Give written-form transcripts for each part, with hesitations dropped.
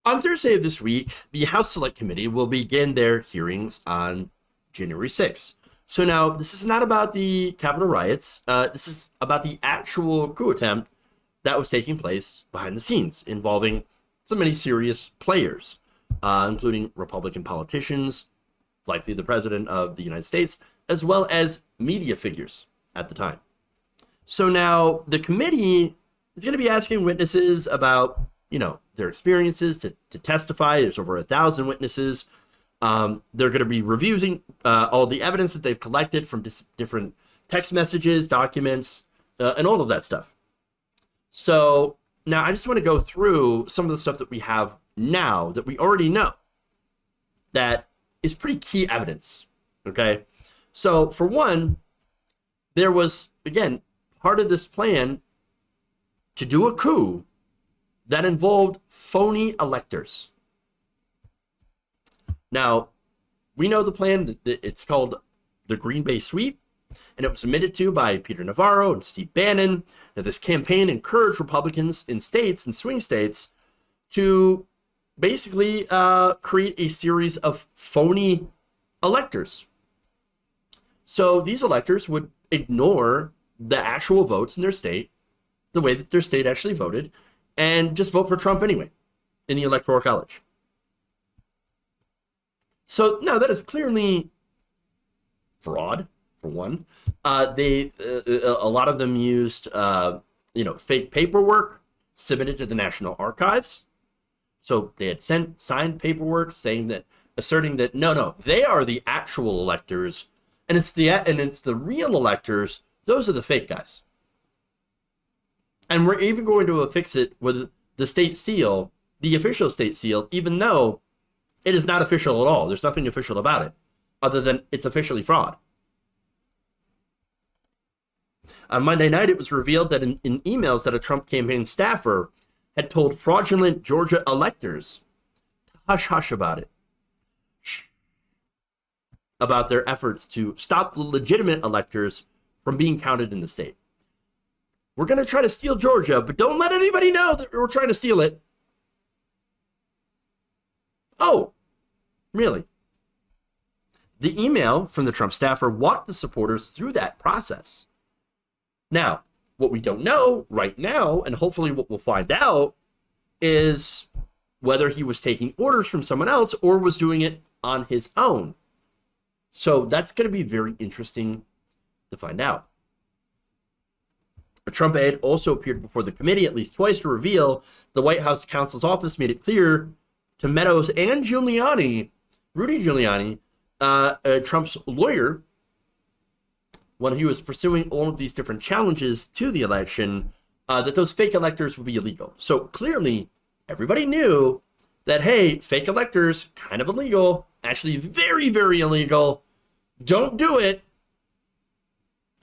On Thursday of this week, the House Select Committee will begin their hearings on January 6th. So now, this is not about the Capitol riots. This is about the actual coup attempt that was taking place behind the scenes, involving so many serious players, including Republican politicians, likely the President of the United States, as well as media figures at the time. So now, the committee is going to be asking witnesses about their experiences to testify. There's over 1,000 witnesses. They're going to be reviewing all the evidence that they've collected from different text messages, documents, and all of that stuff. So now I just want to go through some of the stuff that we have now that we already know that is pretty key evidence. Okay. So for one, there was, again, part of this plan to do a coup that involved phony electors. Now, we know the plan. It's called the Green Bay Sweep, and it was submitted to by Peter Navarro and Steve Bannon. Now, this campaign encouraged Republicans in states and swing states to basically create a series of phony electors. So these electors would ignore the actual votes in their state, the way that their state actually voted, and just vote for Trump anyway in the Electoral College. So, no, that is clearly fraud, for one. A lot of them used, fake paperwork submitted to the National Archives. So they had signed paperwork asserting that no, they are the actual electors, and it's the real electors. Those are the fake guys. And we're even going to affix it with the state seal, the official state seal, even though it is not official at all. There's nothing official about it, other than it's officially fraud. On Monday night, it was revealed that in emails that a Trump campaign staffer had told fraudulent Georgia electors to hush-hush about it, about their efforts to stop the legitimate electors from being counted in the state. We're going to try to steal Georgia, but don't let anybody know that we're trying to steal it. Oh, really? The email from the Trump staffer walked the supporters through that process. Now, what we don't know right now, and hopefully what we'll find out, is whether he was taking orders from someone else or was doing it on his own. So that's going to be very interesting to find out. A Trump aide also appeared before the committee at least twice to reveal the White House counsel's office made it clear to Meadows and Giuliani, Rudy Giuliani, Trump's lawyer, when he was pursuing all of these different challenges to the election, that those fake electors would be illegal. So clearly, everybody knew that, hey, fake electors, kind of illegal, actually very, very illegal. Don't do it.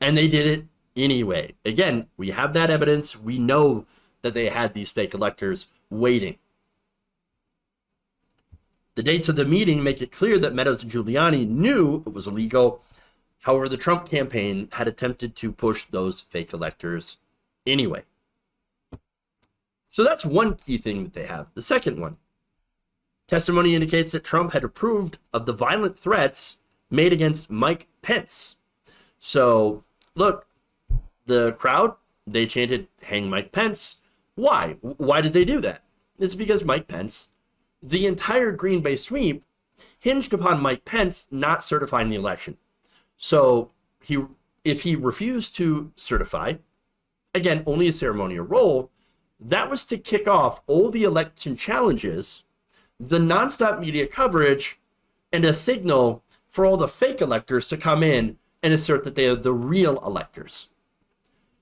And they did it anyway. Again, we have that evidence. We know that they had these fake electors waiting. The dates of the meeting make it clear that Meadows and Giuliani knew it was illegal. However, the Trump campaign had attempted to push those fake electors anyway. So that's one key thing that they have. The second one, testimony indicates that Trump had approved of the violent threats made against Mike Pence. So, look, the crowd, they chanted, "Hang Mike Pence." Why? Why did they do that? It's because Mike Pence, the entire Green Bay sweep hinged upon Mike Pence not certifying the election. So if he refused to certify, again, only a ceremonial role, that was to kick off all the election challenges, the nonstop media coverage, and a signal for all the fake electors to come in and assert that they are the real electors.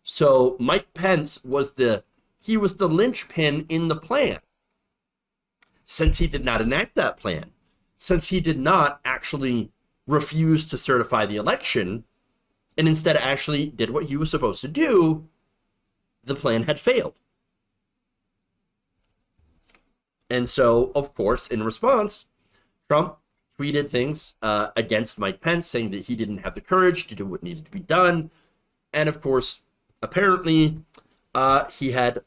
So Mike Pence was the linchpin in the plan. Since he did not enact that plan, since he did not actually refuse to certify the election, and instead actually did what he was supposed to do, the plan had failed. And so, of course, in response, Trump tweeted things against Mike Pence, saying that he didn't have the courage to do what needed to be done. And of course, apparently, he had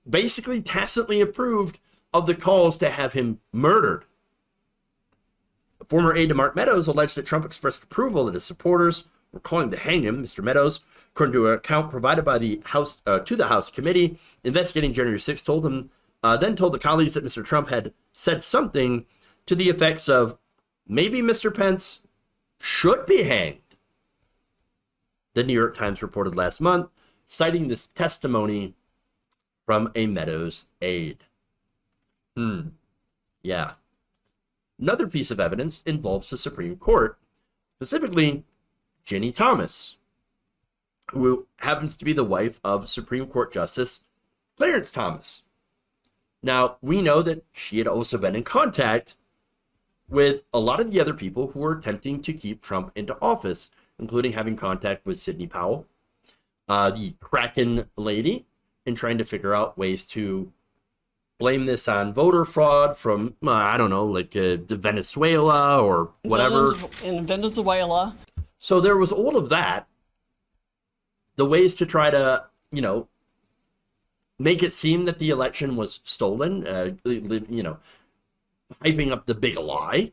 basically tacitly approved of the calls to have him murdered. A former aide to Mark Meadows alleged that Trump expressed approval that his supporters were calling to hang him. Mr. Meadows, according to an account provided by the House to the House committee investigating January 6th, then told the colleagues that Mr. Trump had said something to the effects of, maybe Mr. Pence should be hanged. The New York Times reported last month, citing this testimony from a Meadows aide. Yeah. Another piece of evidence involves the Supreme Court, specifically Ginny Thomas, who happens to be the wife of Supreme Court Justice Clarence Thomas. Now, we know that she had also been in contact with a lot of the other people who were attempting to keep Trump into office, including having contact with Sidney Powell, the Kraken lady, and trying to figure out ways to blame this on voter fraud from, I don't know, like Venezuela or whatever. In Venezuela. So there was all of that. The ways to try to, make it seem that the election was stolen, hyping up the big lie.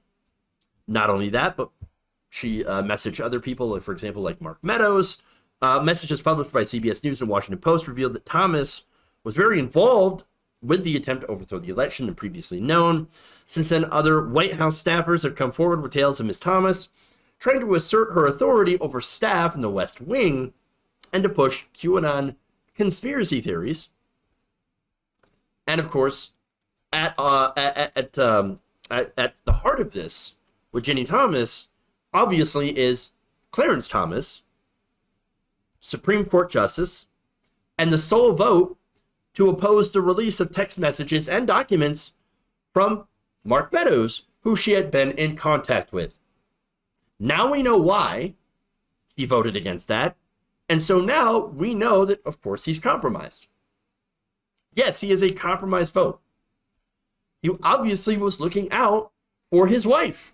Not only that, but she messaged other people, like, for example, like Mark Meadows. Messages published by CBS News and Washington Post revealed that Thomas was very involved with the attempt to overthrow the election than previously known. Since then, other White House staffers have come forward with tales of Ms. Thomas trying to assert her authority over staff in the West Wing and to push QAnon conspiracy theories. And of course, at the heart of this, with Ginny Thomas, obviously is Clarence Thomas, Supreme Court Justice, and the sole vote to oppose the release of text messages and documents from Mark Meadows, who she had been in contact with. Now we know why he voted against that. And so now we know that, of course, he's compromised. Yes, he is a compromised vote. He obviously was looking out for his wife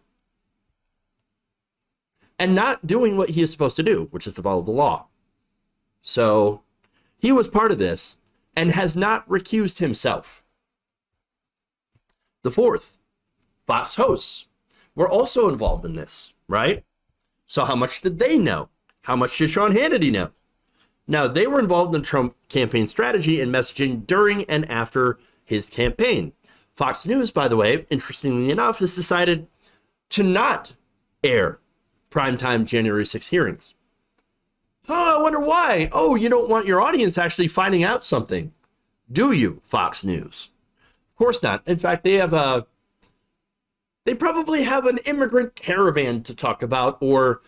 and not doing what he is supposed to do, which is to follow the law. So he was part of this and has not recused himself. The fourth, Fox hosts were also involved in this, right? So how much did they know? How much did Sean Hannity know? Now, they were involved in Trump campaign strategy and messaging during and after his campaign. Fox News, by the way, interestingly enough, has decided to not air primetime January 6 hearings. Oh, I wonder why. Oh, you don't want your audience actually finding out something, do you, Fox News? Of course not. In fact, they probably have an immigrant caravan to talk about, or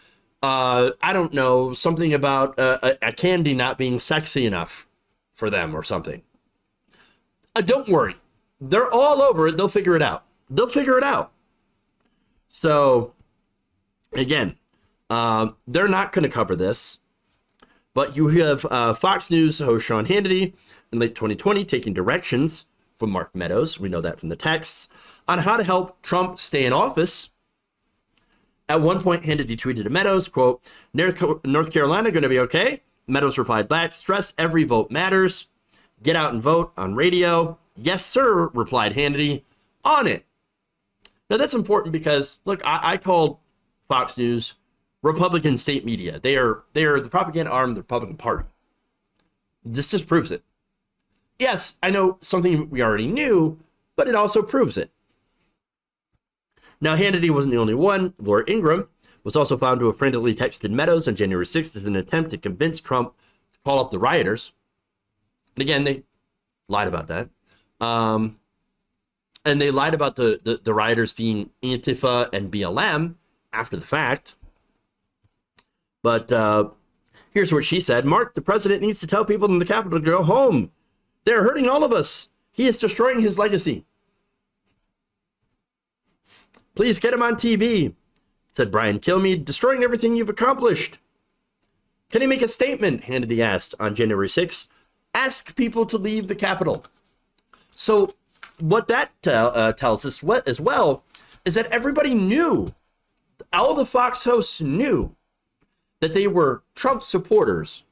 I don't know, something about a candy not being sexy enough for them or something. Don't worry. They're all over it. They'll figure it out. So, again, they're not going to cover this. But you have Fox News host Sean Hannity in late 2020 taking directions from Mark Meadows, we know that from the texts, on how to help Trump stay in office. At one point, Hannity tweeted to Meadows, quote, North Carolina going to be okay? Meadows replied back, stress every vote matters. Get out and vote on radio. Yes, sir, replied Hannity, on it. Now, that's important because, look, I called Fox News Republican state media. They are the propaganda arm of the Republican Party. This just proves it. Yes, I know something we already knew, but it also proves it. Now, Hannity wasn't the only one. Laura Ingraham was also found to have frantically texted Meadows on January 6th as an attempt to convince Trump to call off the rioters. And again, they lied about that. And they lied about the rioters being Antifa and BLM after the fact. But here's what she said. Mark, the president needs to tell people in the Capitol to go home. They're hurting all of us. He is destroying his legacy. Please get him on TV, said Brian Kilmeade, destroying everything you've accomplished. Can he make a statement? Hannity asked on January 6th. Ask people to leave the Capitol. So what that tells us as well is that everybody knew, all the Fox hosts knew that they were Trump supporters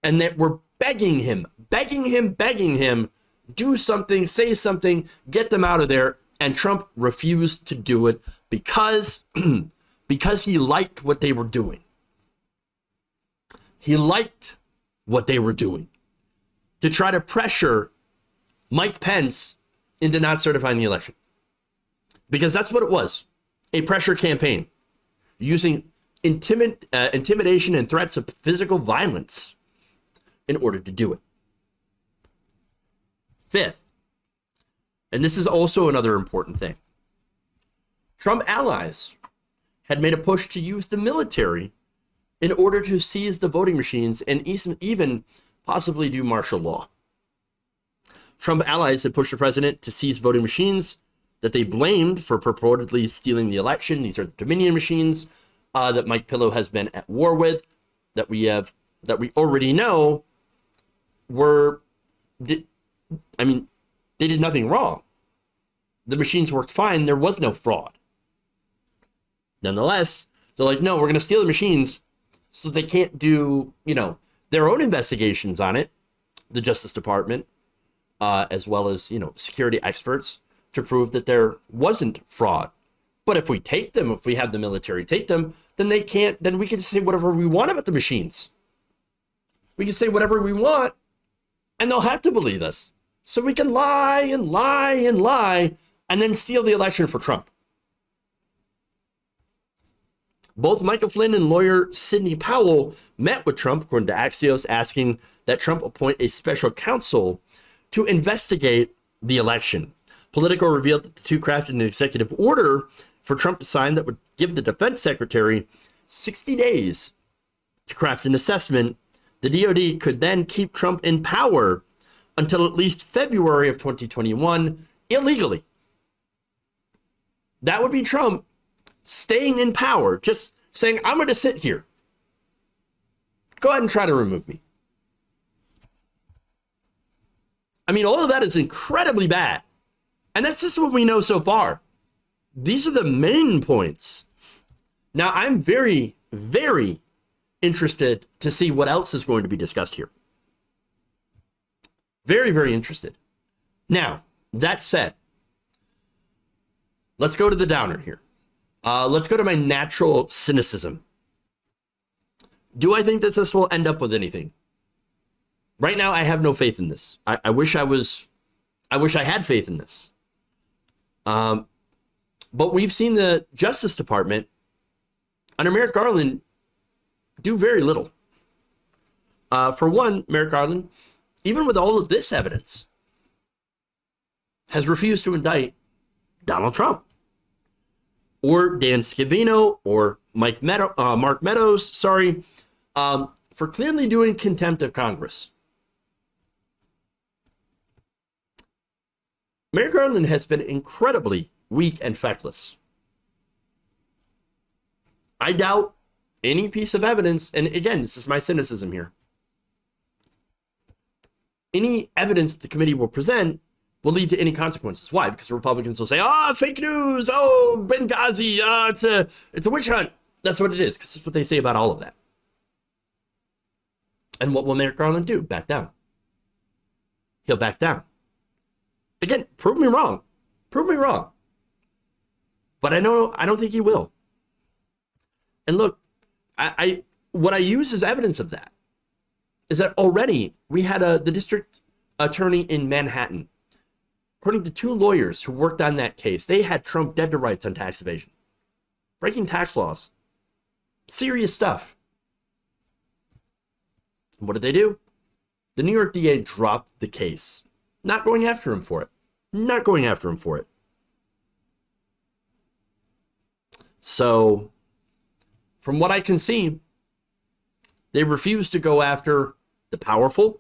and that were begging him, do something, say something, get them out of there. And Trump refused to do it because, because he liked what they were doing. He liked what they were doing to try to pressure Mike Pence into not certifying the election. Because that's what it was, a pressure campaign using intimidation and threats of physical violence in order to do it. Fifth, and this is also another important thing, Trump allies had made a push to use the military in order to seize the voting machines and even possibly do martial law. Trump allies had pushed the president to seize voting machines that they blamed for purportedly stealing the election. These are the Dominion machines that Mike Pillow has been at war with, that we already know they did nothing wrong. The machines worked fine. There was no fraud. Nonetheless, they're like, no, we're going to steal the machines so they can't do, their own investigations on it. The Justice Department, as well as, security experts, to prove that there wasn't fraud. But if we take them, if we have the military take them, then we can say whatever we want about the machines. We can say whatever we want, and they'll have to believe us. So we can lie and lie and lie, and then steal the election for Trump. Both Michael Flynn and lawyer Sidney Powell met with Trump, according to Axios, asking that Trump appoint a special counsel to investigate the election. Politico revealed that the two crafted an executive order for Trump to sign that would give the defense secretary 60 days to craft an assessment. The DOD could then keep Trump in power until at least February of 2021 illegally. That would be Trump staying in power, just saying, I'm going to sit here. Go ahead and try to remove me. I mean, all of that is incredibly bad. And that's just what we know so far. These are the main points. Now, I'm very, very interested to see what else is going to be discussed here. Very, very interested. Now, that said, let's go to the downer here. Let's go to my natural cynicism. Do I think that this will end up with anything? Right now, I have no faith in this. I wish I had faith in this. But we've seen the Justice Department under Merrick Garland do very little. For one, Merrick Garland, even with all of this evidence, has refused to indict Donald Trump or Dan Scavino or Mark Meadows, for clearly doing contempt of Congress. Merrick Garland has been incredibly weak and feckless. I doubt any piece of evidence, and again, this is my cynicism here, any evidence the committee will present will lead to any consequences. Why? Because Republicans will say, fake news, Benghazi, it's a witch hunt. That's what it is, because that's what they say about all of that. And what will Merrick Garland do? Back down. He'll back down. Again, prove me wrong. Prove me wrong. But I don't think he will. And look, what I use as evidence of that is that already we had the district attorney in Manhattan. According to two lawyers who worked on that case, they had Trump dead to rights on tax evasion, breaking tax laws. Serious stuff. And what did they do? The New York DA dropped the case. Not going after him for it. Not going after him for it. So, from what I can see, they refuse to go after the powerful.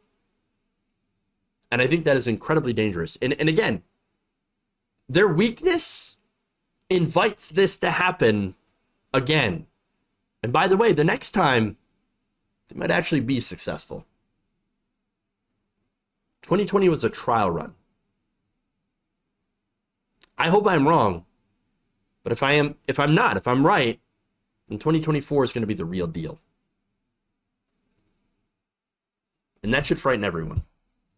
And I think that is incredibly dangerous. And again, their weakness invites this to happen again. And by the way, the next time, they might actually be successful. 2020 was a trial run. I hope I'm wrong. But if I'm right, then 2024 is going to be the real deal. And that should frighten everyone.